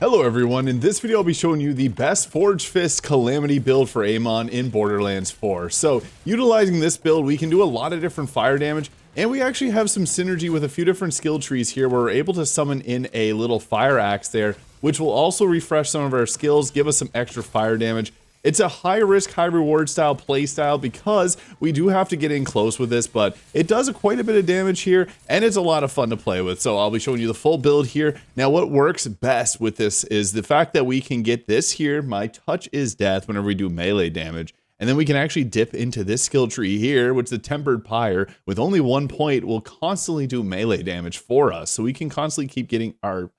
Hello everyone, in this video I'll be showing you the best Forgefist Calamity build for AMON in Borderlands 4. So, utilizing this build we can do a lot of different fire damage, and we actually have some synergy with a few different skill trees here where we're able to summon in a little fire axe there, which will also refresh some of our skills, give us some extra fire damage. It's a high risk, high reward style play style because we do have to get in close with this, but it does quite a bit of damage here and it's a lot of fun to play with. So I'll be showing you the full build here. Now what works best with this is the fact that we can get this here, my touch is death, whenever we do melee damage. And then we can actually dip into this skill tree here, which the Tempered Pyre, with only 1 point, will constantly do melee damage for us. So we can constantly keep getting our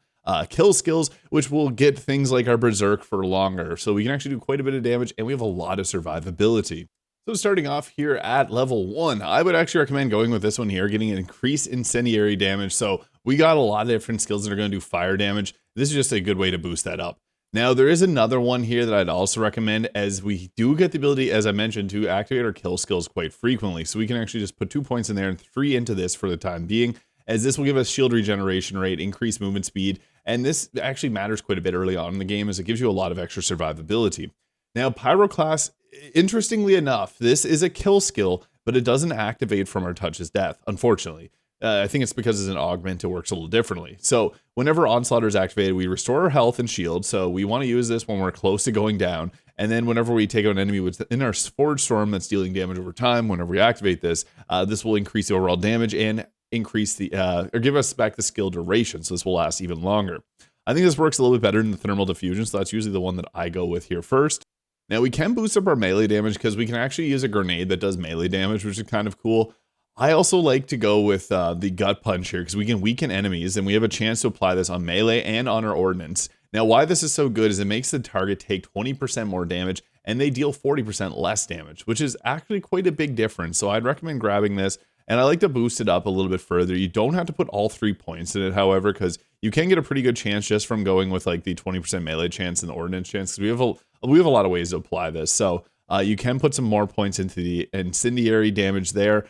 kill skills, which will get things like our Berserk for longer. So we can actually do quite a bit of damage, and we have a lot of survivability. So starting off here at level 1, I would actually recommend going with this one here, getting an increased incendiary damage. So we got a lot of different skills that are going to do fire damage. This is just a good way to boost that up. Now, there is another one here that I'd also recommend, as we do get the ability, as I mentioned, to activate our kill skills quite frequently. So we can actually just put 2 points in there and 3 into this for the time being, as this will give us shield regeneration rate, increased movement speed, and this actually matters quite a bit early on in the game as it gives you a lot of extra survivability. Now, Pyroclast, interestingly enough, this is a kill skill, but it doesn't activate from our touch's death, unfortunately. I think it's because it's an augment, it works a little differently. So whenever Onslaughter is activated, we restore our health and shield. So we want to use this when we're close to going down. And then whenever we take out an enemy within our Forge Storm that's dealing damage over time, whenever we activate this, this will increase the overall damage and increase the, or give us back the skill duration. So this will last even longer. I think this works a little bit better than the Thermal Diffusion. So that's usually the one that I go with here first. Now we can boost up our melee damage because we can actually use a grenade that does melee damage, which is kind of cool. I also like to go with the Gut Punch here because we can weaken enemies and we have a chance to apply this on melee and on our ordnance. Now why this is so good is it makes the target take 20% more damage and they deal 40% less damage, which is actually quite a big difference. So I'd recommend grabbing this, and I like to boost it up a little bit further. You don't have to put all 3 points in it, however, because you can get a pretty good chance just from going with like the 20% melee chance and the ordnance chance. We have a lot of ways to apply this. So you can put some more points into the incendiary damage there,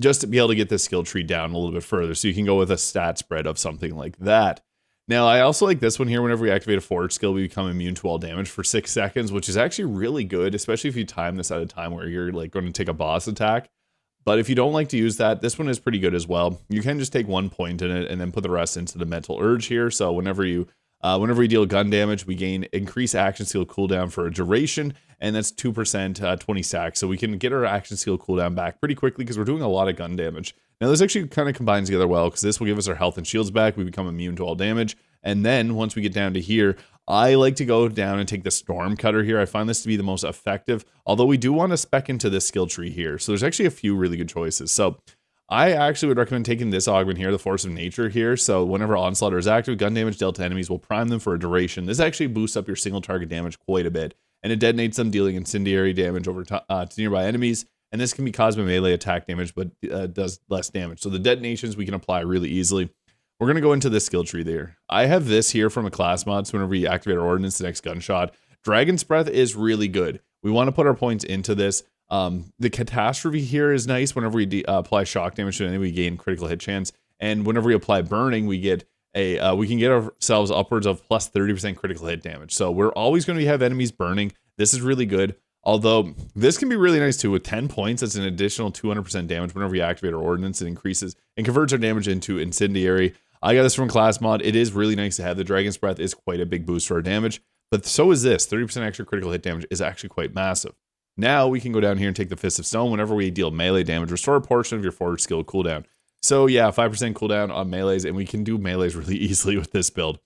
just to be able to get this skill tree down a little bit further. So you can go with a stat spread of something like that. Now, I also like this one here. Whenever we activate a Forge skill, we become immune to all damage for 6 seconds, which is actually really good, especially if you time this at a time where you're like going to take a boss attack. But if you don't like to use that, this one is pretty good as well. You can just take 1 point in it and then put the rest into the Mental Urge here. So whenever you deal gun damage, we gain increased action skill cooldown for a duration, and that's 2%, 20 stacks. So we can get our action skill cooldown back pretty quickly because we're doing a lot of gun damage. Now this actually kind of combines together well because this will give us our health and shields back. We become immune to all damage. And then once we get down to here, I like to go down and take the Stormcutter here. I find this to be the most effective, although we do want to spec into this skill tree here. So there's actually a few really good choices. So I actually would recommend taking this augment here, the Force of Nature here. So whenever Onslaughter is active, gun damage dealt to enemies will prime them for a duration. This actually boosts up your single target damage quite a bit, and it detonates them, dealing incendiary damage over to nearby enemies. And this can be caused by melee attack damage, but does less damage. So the detonations we can apply really easily. We're going to go into this skill tree there. I have this here from a class mod, so whenever we activate our ordnance, the next gunshot. Dragon's Breath is really good. We want to put our points into this. The Catastrophe here is nice. Whenever we apply shock damage to an enemy, we gain critical hit chance. And whenever we apply Burning, we get we can get ourselves upwards of plus 30% critical hit damage. So we're always going to have enemies burning. This is really good. Although this can be really nice too. With 10 points, that's an additional 200% damage. Whenever we activate our ordnance, it increases and converts our damage into incendiary. I got this from class mod. It is really nice to have. The Dragon's Breath is quite a big boost for our damage, but so is this. 30% extra critical hit damage is actually quite massive. Now we can go down here and take the Fist of Stone. Whenever we deal melee damage, restore a portion of your Forge skill cooldown. So yeah, 5% cooldown on melees, and we can do melees really easily with this build.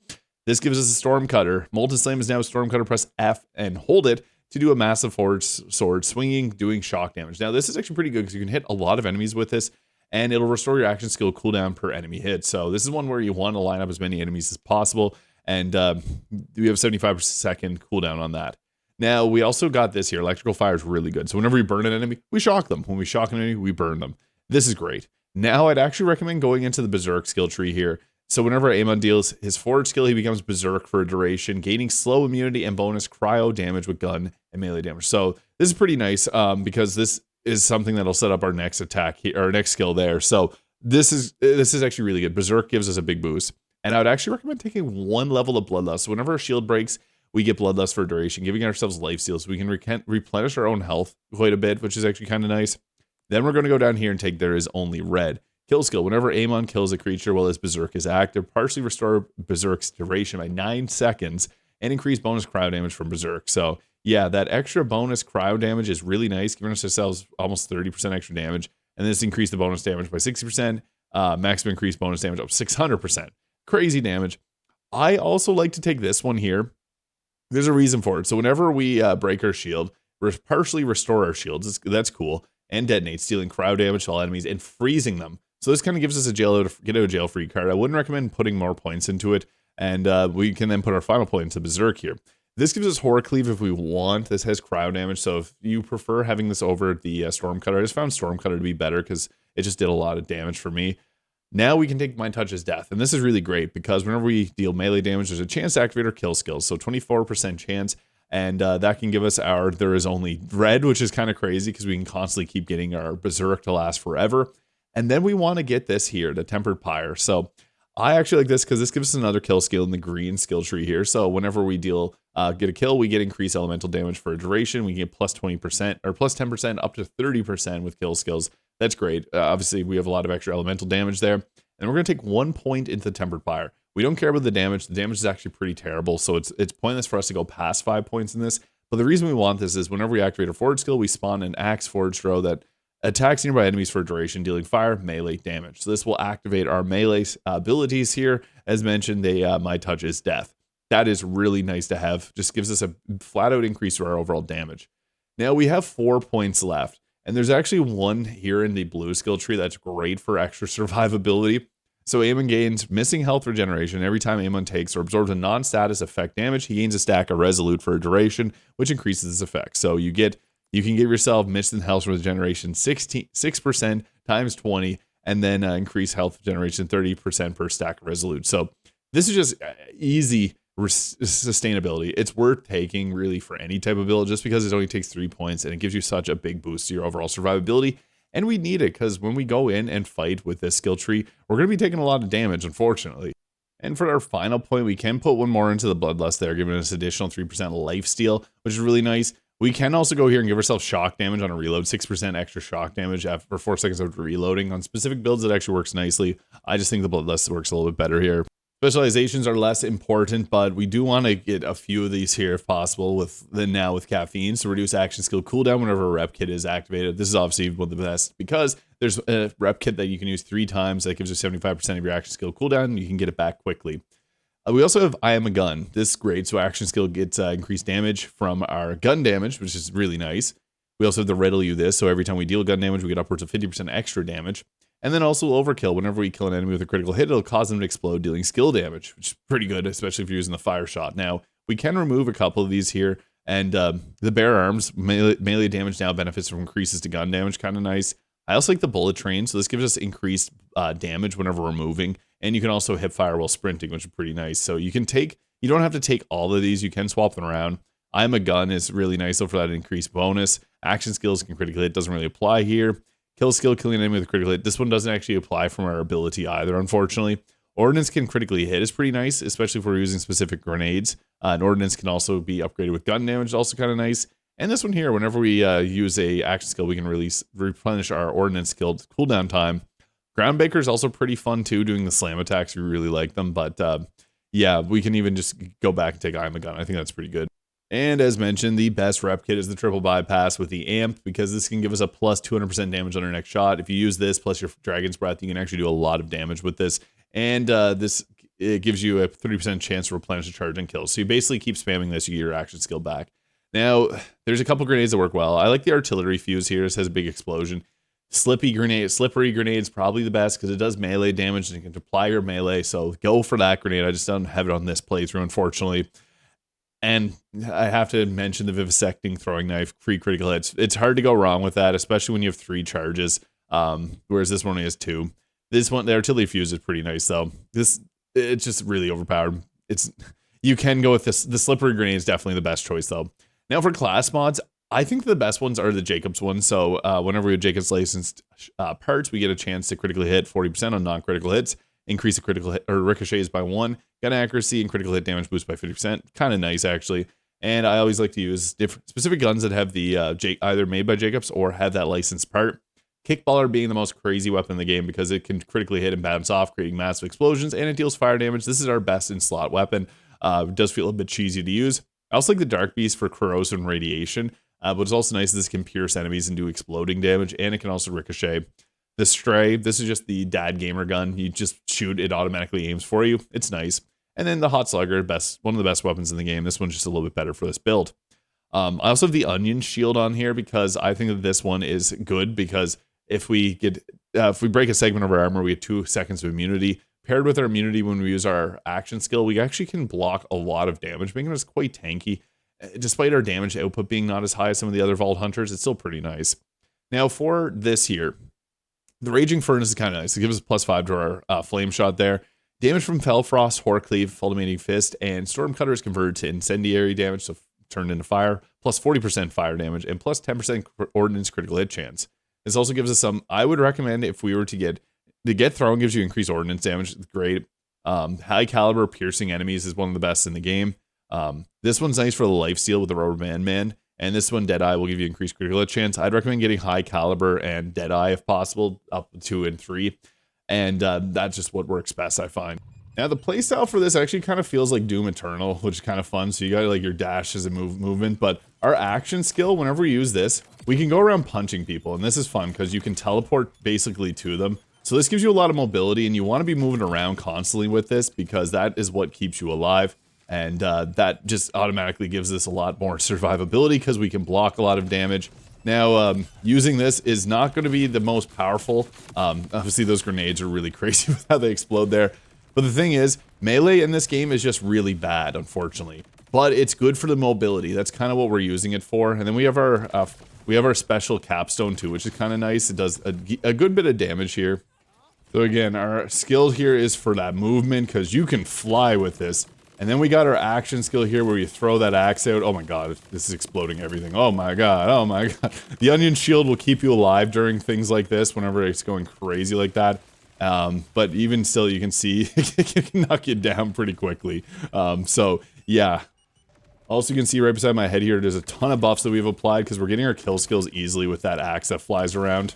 This gives us a Stormcutter. Molten Flame is now Stormcutter. Press F and hold it to do a massive Forge sword swinging, doing shock damage. Now this is actually pretty good because you can hit a lot of enemies with this, and it'll restore your action skill cooldown per enemy hit. So this is one where you want to line up as many enemies as possible, and we have 75% cooldown on that. Now, we also got this here. Electrical Fire is really good. So whenever we burn an enemy, we shock them. When we shock an enemy, we burn them. This is great. Now, I'd actually recommend going into the Berserk skill tree here. So whenever Amon deals his Forge skill, he becomes Berserk for a duration, gaining slow immunity and bonus cryo damage with gun and melee damage. So this is pretty nice because this is something that'll set up our next attack here, or next skill there. So this is actually really good. Berserk gives us a big boost. And I would actually recommend taking 1 level of Bloodlust. So whenever our shield breaks, we get Bloodlust for a duration, giving ourselves lifesteal so we can replenish our own health quite a bit, which is actually kind of nice. Then we're going to go down here and take There Is Only Red. Kill skill. Whenever Amon kills a creature while his Berserk is active, partially restore Berserk's duration by 9 seconds and increase bonus cryo damage from Berserk. So yeah, that extra bonus cryo damage is really nice, giving us ourselves almost 30% extra damage. And this increased the bonus damage by 60%, maximum increased bonus damage up 600%. Crazy damage. I also like to take this one here. There's a reason for it. So whenever we break our shield, we partially restore our shields. That's cool. And detonate, stealing cryo damage to all enemies and freezing them. So this kind of gives us a get out of jail free card. I wouldn't recommend putting more points into it. And we can then put our final point into Berserk here. This gives us Horror Cleave if we want. This has cryo damage. So if you prefer having this over the Stormcutter, I just found Stormcutter to be better because it just did a lot of damage for me. Now we can take Mind Touch as Death. And this is really great because whenever we deal melee damage, there's a chance to activate our kill skills. So 24% chance. And that can give us our There Is Only Red, which is kind of crazy because we can constantly keep getting our Berserk to last forever. And then we want to get this here, the Tempered Pyre. So I actually like this because this gives us another kill skill in the green skill tree here. So whenever we get a kill, we get increased elemental damage for a duration. We get plus 20% or plus 10% up to 30% with kill skills. That's great. Obviously, we have a lot of extra elemental damage there. And we're going to take 1 point into the Tempered Pyre. We don't care about the damage. The damage is actually pretty terrible. So it's pointless for us to go past 5 points in this. But the reason we want this is whenever we activate a Forge skill, we spawn an Axe Forge throw that attacks nearby enemies for a duration, dealing fire, melee damage. So this will activate our melee abilities here. As mentioned, My Touch is Death. That is really nice to have. Just gives us a flat out increase to our overall damage. Now we have 4 points left. And there's actually one here in the blue skill tree that's great for extra survivability. So Amon gains missing health regeneration. Every time Amon takes or absorbs a non-status effect damage, he gains a stack of Resolute for a duration, which increases this effect. So you can give yourself missing health regeneration 6% times 20, and then increase health generation 30% per stack of Resolute. So this is just easy sustainability. It's worth taking really for any type of build just because it only takes 3 points and it gives you such a big boost to your overall survivability. And we need it because when we go in and fight with this skill tree, we're going to be taking a lot of damage, unfortunately. And for our final point, we can put one more into the Bloodlust there, giving us additional 3% lifesteal, which is really nice. We can also go here and give ourselves shock damage on a reload, 6% extra shock damage after 4 seconds of reloading. On specific builds, it actually works nicely. I just think the Bloodlust works a little bit better here. Specializations are less important, but we do want to get a few of these here if possible now with caffeine. So reduce action skill cooldown whenever a rep kit is activated. This is obviously one of the best because there's a rep kit that you can use 3 times that gives you 75% of your action skill cooldown. You can get it back quickly. We also have I Am a Gun. This is great. So action skill gets increased damage from our gun damage, which is really nice. We also have the Riddle You This. So every time we deal gun damage, we get upwards of 50% extra damage. And then also Overkill. Whenever we kill an enemy with a critical hit, it'll cause them to explode, dealing skill damage, which is pretty good, especially if you're using the fire shot. Now, we can remove a couple of these here. And the Bare Arms, melee damage now benefits from increases to gun damage, kind of nice. I also like the Bullet Train. So this gives us increased damage whenever we're moving. And you can also hip fire while sprinting, which is pretty nice. So you don't have to take all of these. You can swap them around. I Am a Gun is really nice though for that increased bonus. Action skills can critically hit. Doesn't really apply here. Kill skill, killing an enemy with a critical hit. This one doesn't actually apply from our ability either, unfortunately. Ordnance can critically hit is pretty nice, especially if we're using specific grenades. And Ordnance can also be upgraded with gun damage, also kind of nice. And this one here, whenever we use a action skill, we can replenish our Ordnance skill cooldown time. Groundbreaker is also pretty fun too, doing the slam attacks. We really like them, but yeah, we can even just go back and take I Am a Gun. I think that's pretty good. And as mentioned, the best rep kit is the triple bypass with the amp because this can give us a plus 200% damage on our next shot. If you use this plus your Dragon's Breath, you can actually do a lot of damage with this. And it gives you a 30% chance to replenish a charge and kill. So you basically keep spamming this, you get your action skill back. Now, there's a couple grenades that work well. I like the artillery fuse here. This has a big explosion. Slippery grenade's probably the best because it does melee damage and it can apply your melee. So go for that grenade. I just don't have it on this playthrough, unfortunately. And I have to mention the Vivisecting Throwing Knife, free critical hits. It's hard to go wrong with that, especially when you have 3 charges, whereas this one only has 2. This one, the artillery fuse is pretty nice, though. It's just really overpowered. You can go with this. The slippery grenade is definitely the best choice, though. Now for class mods, I think the best ones are the Jacobs ones. So whenever we have Jacobs licensed parts, we get a chance to critically hit 40% on non-critical hits. increase the critical hit or ricochets by 1, gun accuracy and critical hit damage boost by 50%. Kind of nice, actually. And I always like to use different specific guns that have the either made by Jacobs or have that licensed part. Kickballer being the most crazy weapon in the game because it can critically hit and bounce off, creating massive explosions, and it deals fire damage. This is our best in slot weapon. It does feel a bit cheesy to use. I also like the Dark Beast for corrosive and radiation, but it's also nice that this can pierce enemies and do exploding damage, and it can also ricochet. The Stray, this is just the dad gamer gun. You just shoot, it automatically aims for you. It's nice. And then the Hot Slugger, one of the best weapons in the game. This one's just a little bit better for this build. I also have the Onion Shield on here because I think that this one is good because if we break a segment of our armor, we get 2 seconds of immunity. Paired with our immunity when we use our action skill, we actually can block a lot of damage, making us quite tanky. Despite our damage output being not as high as some of the other Vault Hunters, it's still pretty nice. Now for this here, the Raging Furnace is kind of nice. It gives us +5 to our Flame Shot there. Damage from Fellfrost, Horcleave, Fulminating Fist, and Stormcutter is converted to incendiary damage, so turned into fire, plus 40% fire damage, and plus 10% ordnance critical hit chance. This also gives us some, I would recommend if we were to get thrown gives you increased ordnance damage, it's great. High caliber piercing enemies is one of the best in the game. This one's nice for the lifesteal with the Rubber Band Man, and this one, Deadeye, will give you increased critical hit chance. I'd recommend getting high caliber and Deadeye if possible, up to 2 and 3, and that's just what works best, I find. Now the playstyle for this actually kind of feels like Doom Eternal, which is kind of fun. So you got like your dash as a movement, but our action skill, whenever we use this, we can go around punching people, and this is fun because you can teleport basically to them. So this gives you a lot of mobility, and you want to be moving around constantly with this because that is what keeps you alive. And that just automatically gives us a lot more survivability because we can block a lot of damage. Now, using this is not going to be the most powerful. Obviously, those grenades are really crazy with how they explode there. But the thing is, melee in this game is just really bad, unfortunately. But it's good for the mobility. That's kind of what we're using it for. And then we have our special Capstone too, which is kind of nice. It does a good bit of damage here. So again, our skill here is for that movement because you can fly with this. And then we got our action skill here where you throw that axe out. Oh my god, this is exploding everything. Oh my god, oh my god. The Onion Shield will keep you alive during things like this whenever it's going crazy like that. But even still, you can see it can knock you down pretty quickly. So yeah. Also, you can see right beside my head here, there's a ton of buffs that we've applied because we're getting our kill skills easily with that axe that flies around.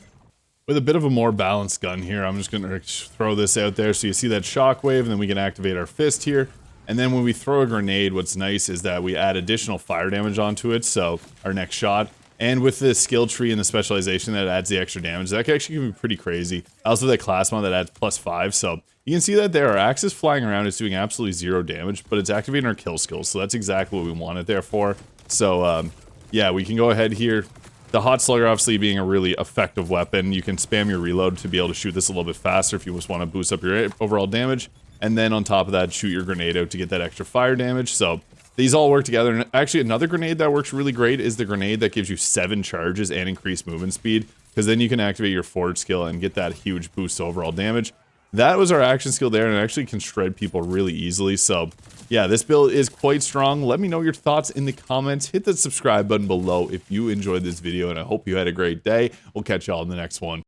With a bit of a more balanced gun here, I'm just going to throw this out there so you see that shockwave, and then we can activate our fist here. And then when we throw a grenade, what's nice is that we add additional fire damage onto it, so our next shot. And with the skill tree and the specialization that adds the extra damage, that actually can be pretty crazy. Also, that class mod that adds +5, so you can see that there. Our axe is flying around, it's doing absolutely 0 damage, but it's activating our kill skills, so that's exactly what we want it there for. So, yeah, we can go ahead here. The Hot Slugger obviously being a really effective weapon. You can spam your reload to be able to shoot this a little bit faster if you just want to boost up your overall damage. And then on top of that, shoot your grenade out to get that extra fire damage. So these all work together. And actually, another grenade that works really great is the grenade that gives you 7 charges and increased movement speed. Because then you can activate your forge skill and get that huge boost to overall damage. That was our action skill there, and it actually can shred people really easily. So yeah, this build is quite strong. Let me know your thoughts in the comments. Hit the subscribe button below if you enjoyed this video, and I hope you had a great day. We'll catch y'all in the next one.